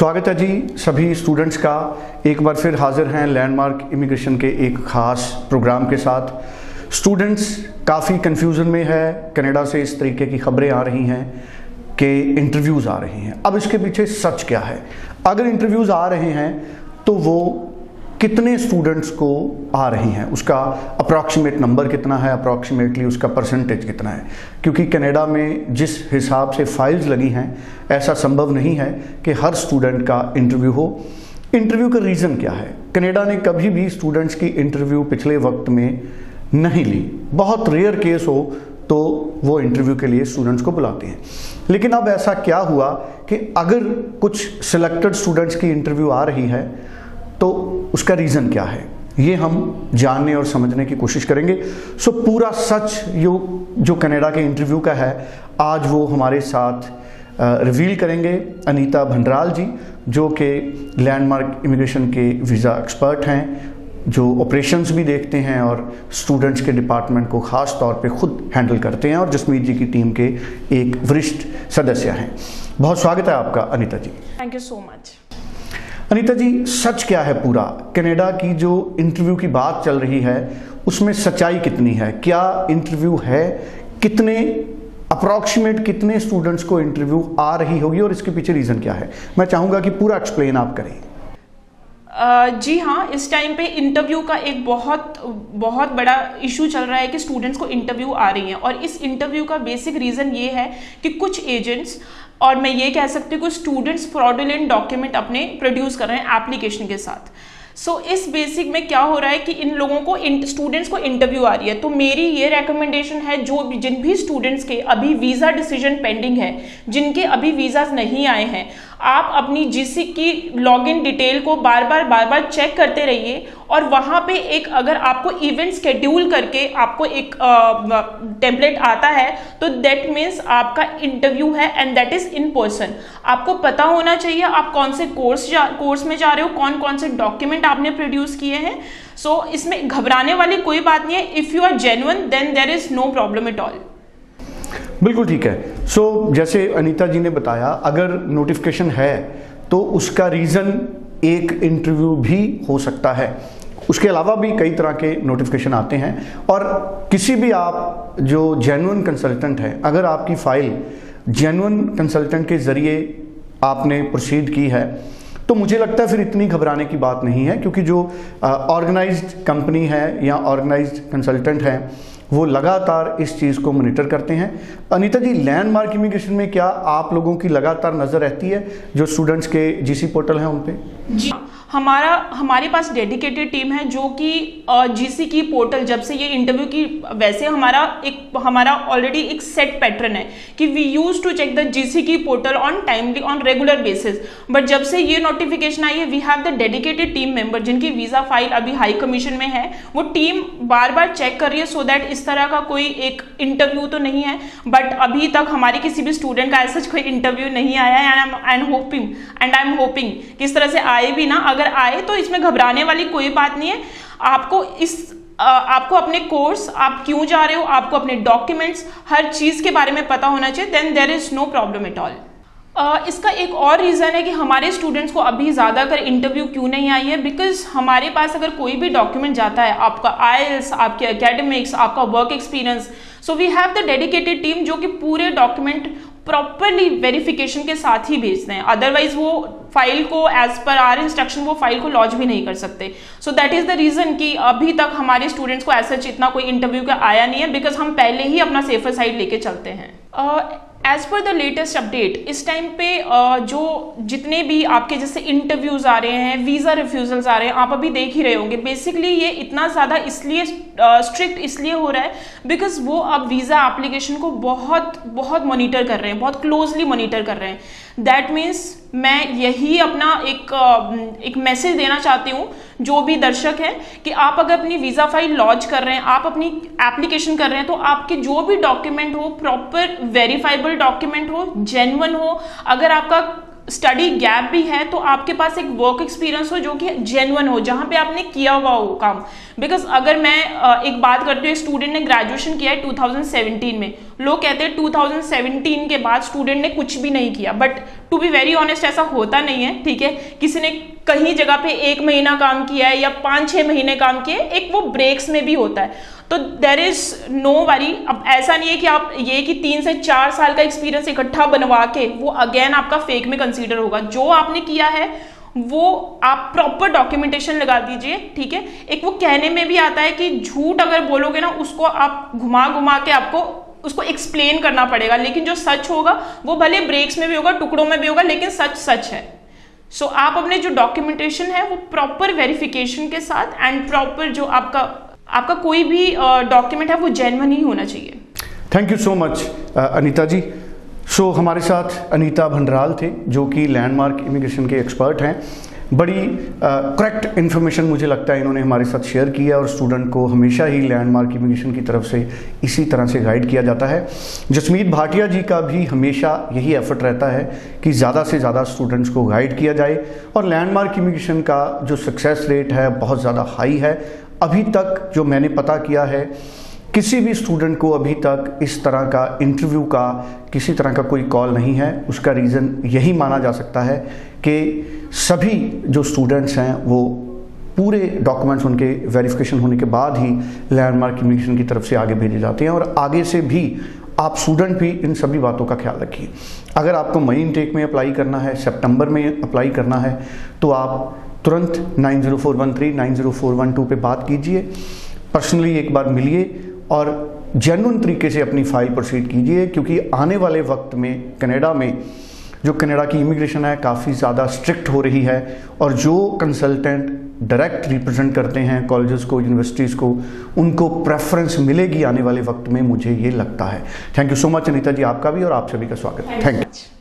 स्वागत है जी सभी स्टूडेंट्स का। एक बार फिर हाजिर हैं लैंडमार्क इमिग्रेशन के एक ख़ास प्रोग्राम के साथ। स्टूडेंट्स काफ़ी कन्फ्यूज़न में है। कनाडा से इस तरीके की खबरें आ रही हैं कि इंटरव्यूज़ आ रहे हैं। अब इसके पीछे सच क्या है? अगर इंटरव्यूज़ आ रहे हैं तो वो कितने स्टूडेंट्स को आ रही हैं, उसका अप्रॉक्सीमेट नंबर कितना है, अप्रॉक्सीमेटली उसका परसेंटेज कितना है। क्योंकि कनाडा में जिस हिसाब से फाइल्स लगी हैं ऐसा संभव नहीं है कि हर स्टूडेंट का इंटरव्यू हो। इंटरव्यू का रीज़न क्या है? कनाडा ने कभी भी स्टूडेंट्स की इंटरव्यू पिछले वक्त में नहीं ली। बहुत रेयर केस हो तो वो इंटरव्यू के लिए स्टूडेंट्स को बुलाते हैं। लेकिन अब ऐसा क्या हुआ कि अगर कुछ सिलेक्टेड स्टूडेंट्स की इंटरव्यू आ रही है तो उसका रीज़न क्या है, ये हम जानने और समझने की कोशिश करेंगे। सो पूरा सच जो कनाडा के इंटरव्यू का है आज वो हमारे साथ रिवील करेंगे अनीता भंडराल जी, जो कि लैंडमार्क इमिग्रेशन के वीज़ा एक्सपर्ट हैं, जो ऑपरेशंस भी देखते हैं और स्टूडेंट्स के डिपार्टमेंट को ख़ास तौर पे खुद हैंडल करते हैं और जसमीत जी की टीम के एक वरिष्ठ सदस्य हैं। बहुत स्वागत है आपका Anita ji. Thank you so much. Anita ji, सच क्या है पूरा? कनाडा की जो इंटरव्यू की बात चल रही है उसमें सच्चाई कितनी है? क्या इंटरव्यू है? कितने अप्रॉक्सीमेट कितने स्टूडेंट्स को इंटरव्यू आ रही होगी और इसके पीछे रीज़न क्या है? मैं चाहूँगा कि पूरा एक्सप्लेन आप करें। जी हाँ, इस टाइम पे इंटरव्यू का एक बहुत बड़ा इशू चल रहा है कि स्टूडेंट्स को इंटरव्यू आ रही हैं। और इस इंटरव्यू का बेसिक रीज़न ये है कि कुछ एजेंट्स, और मैं ये कह सकती हूँ कि स्टूडेंट्स फ्रॉडुलेंट डॉक्यूमेंट अपने प्रोड्यूस कर रहे हैं एप्लीकेशन के साथ। सो इस बेसिक में क्या हो रहा है कि इन लोगों को स्टूडेंट्स को इंटरव्यू आ रही है। तो मेरी ये रिकमेंडेशन है, जिन भी स्टूडेंट्स के अभी वीज़ा डिसीजन पेंडिंग है, जिनके अभी वीज़ा नहीं आए हैं, आप अपनी जीसी की लॉगिन डिटेल को बार बार चेक करते रहिए। और वहाँ पे एक अगर आपको इवेंट शेड्यूल करके आपको एक टेम्पलेट आता है तो दैट मीन्स आपका इंटरव्यू है and that is in person. आपको पता होना चाहिए आप कौन से कोर्स में जा रहे हो, कौन से डॉक्यूमेंट आपने प्रोड्यूस किए हैं। सो इसमें घबराने वाली कोई बात नहीं है। If you are genuine then there is no problem at all. बिल्कुल ठीक है। सो जैसे अनीता जी ने बताया, अगर नोटिफिकेशन है तो उसका रीज़न एक इंटरव्यू भी हो सकता है। उसके अलावा भी कई तरह के नोटिफिकेशन आते हैं। और किसी भी आप जो जेन्युइन कंसल्टेंट है, अगर आपकी फ़ाइल जेन्युइन कंसल्टेंट के ज़रिए आपने प्रोसीड की है तो मुझे लगता है फिर इतनी घबराने की बात नहीं है। क्योंकि जो ऑर्गेनाइज्ड कंपनी है या ऑर्गेनाइज्ड कंसल्टेंट है वो लगातार इस चीज़ को मॉनिटर करते हैं। अनीता जी, लैंडमार्क इमिग्रेशन में क्या आप लोगों की लगातार नज़र रहती है जो स्टूडेंट्स के जीसी पोर्टल हैं उन पे? जी, हमारे पास डेडिकेटेड टीम है जो कि जीसी की पोर्टल, जब से ये इंटरव्यू की, वैसे हमारा ऑलरेडी एक सेट पैटर्न है कि we use to check the GC key portal on regular basis. But जब से ये नोटिफिकेशन आई है, we have the dedicated team member जिनकी वीज़ा फाइल अभी हाई कमीशन में है। वो टीम बार चेक कर रही है सो दैट इस तरह का कोई एक इंटरव्यू तो नहीं है। बट अभी तक हमारे किसी भी स्टूडेंट का ऐसा कोई इंटरव्यू नहीं आया है। एंड आई एम होपिंग कि इस तरह से आए भी ना, अगर आए तो इसमें घबराने वाली कोई बात नहीं है। आपको अपने कोर्स, आप क्यों जा रहे हो, आपको अपने डॉक्यूमेंट्स, हर चीज के बारे में पता होना चाहिए। Then there is no problem at all. इसका एक और रीज़न है कि हमारे स्टूडेंट्स को अभी ज़्यादातर इंटरव्यू क्यों नहीं आई है, बिकॉज हमारे पास अगर कोई भी डॉक्यूमेंट जाता है, आपका आईएलटीएस, आपके एकेडमिक्स, आपका work experience, so we have the dedicated team जो कि पूरे डॉक्यूमेंट प्रॉपरली वेरिफिकेशन के साथ ही भेजते हैं। अदरवाइज वो फाइल को एज पर आर इंस्ट्रक्शन वो फाइल को लॉन्च भी नहीं कर सकते। So that is the reason कि अभी तक हमारे स्टूडेंट्स को ऐसा इतना कोई इंटरव्यू का आया नहीं है, बिकॉज हम पहले ही अपना सेफर साइड लेके चलते हैं। As per the latest update, इस टाइम पे जो जितने भी आपके जैसे इंटरव्यूज आ रहे हैं, वीज़ा रिफ्यूजल्स आ रहे हैं, आप अभी देख ही रहे होंगे। बेसिकली ये इतना ज़्यादा इसलिए स्ट्रिक्ट इसलिए हो रहा है बिकॉज वो अब वीज़ा एप्लीकेशन को बहुत मॉनिटर कर रहे हैं, बहुत क्लोजली मॉनिटर कर रहे हैं। दैट मीन्स मैं यही अपना एक मैसेज देना चाहती हूँ जो भी दर्शक हैं कि आप अगर अपनी वीज़ा फाइल लॉन्च कर रहे हैं, आप अपनी एप्लीकेशन कर रहे हैं, तो आपके जो भी डॉक्यूमेंट हो प्रॉपर वेरीफाइबल डॉक्यूमेंट हो, जेन्युइन हो। अगर आपका स्टडी गैप भी है तो आपके पास एक वर्क एक्सपीरियंस हो जो कि जेन्युइन हो, जहां पे आपने किया हुआ हो काम। बिकॉज अगर मैं एक बात करती हूँ, एक स्टूडेंट ने ग्रेजुएशन किया है 2017 में, लोग कहते हैं 2017 के बाद स्टूडेंट ने कुछ भी नहीं किया, but to be very honest ऐसा होता नहीं है, ठीक है। किसी ने कहीं जगह पे 1 महीना काम किया है या 5-6 महीने काम किए, एक वो ब्रेक्स में भी होता है, तो देर इज नो वरी। अब ऐसा नहीं है कि आप ये कि 3 से 4 साल का एक्सपीरियंस इकट्ठा बनवा के वो अगेन आपका फेक में कंसीडर होगा। जो आपने किया है वो आप प्रॉपर डॉक्यूमेंटेशन लगा दीजिए, ठीक है। एक वो कहने में भी आता है कि झूठ अगर बोलोगे ना, उसको आप घुमा घुमा के आपको उसको एक्सप्लेन करना पड़ेगा, लेकिन जो सच होगा वो भले ब्रेक्स में भी होगा, टुकड़ों में भी होगा, लेकिन सच सच है। सो आप अपने जो डॉक्यूमेंटेशन है वो प्रॉपर वेरिफिकेशन के साथ एंड प्रॉपर जो आपका कोई भी डॉक्यूमेंट है वो जेन्युइन ही होना चाहिए। Thank you so much Anita ji. So हमारे साथ अनीता भंडराल थे जो कि लैंडमार्क इमिग्रेशन के एक्सपर्ट हैं। बड़ी करेक्ट इन्फॉर्मेशन मुझे लगता है इन्होंने हमारे साथ शेयर किया, और स्टूडेंट को हमेशा ही लैंडमार्क इमिग्रेशन की तरफ से इसी तरह से गाइड किया जाता है। जसमीत भाटिया जी का भी हमेशा यही एफर्ट रहता है कि ज़्यादा से ज़्यादा स्टूडेंट्स को गाइड किया जाए, और लैंडमार्क इमिग्रेशन का जो सक्सेस रेट है बहुत ज़्यादा हाई है। अभी तक जो मैंने पता किया है, किसी भी स्टूडेंट को अभी तक इस तरह का इंटरव्यू का किसी तरह का कोई कॉल नहीं है। उसका रीज़न यही माना जा सकता है कि सभी जो स्टूडेंट्स हैं वो पूरे डॉक्यूमेंट्स उनके वेरिफिकेशन होने के बाद ही लैंडमार्क इमिग्रेशन की तरफ से आगे भेजे जाते हैं। और आगे से भी आप स्टूडेंट भी इन सभी बातों का ख्याल रखिए। अगर आपको मई इनटेक में अप्लाई करना है, सितंबर में अप्लाई करना है, तो आप तुरंत 90413 90412 पे बात कीजिए, पर्सनली एक बार मिलिए और जेन्युइन तरीके से अपनी फाइल प्रोसीड कीजिए, क्योंकि आने वाले वक्त में कनाडा में जो कनाडा की इमिग्रेशन है काफ़ी ज़्यादा स्ट्रिक्ट हो रही है, और जो कंसल्टेंट डायरेक्ट रिप्रेजेंट करते हैं कॉलेजेस को, यूनिवर्सिटीज़ को, उनको प्रेफरेंस मिलेगी आने वाले वक्त में, मुझे ये लगता है। Thank you so much Anita ji, आपका भी और आप सभी का स्वागत। Thank you.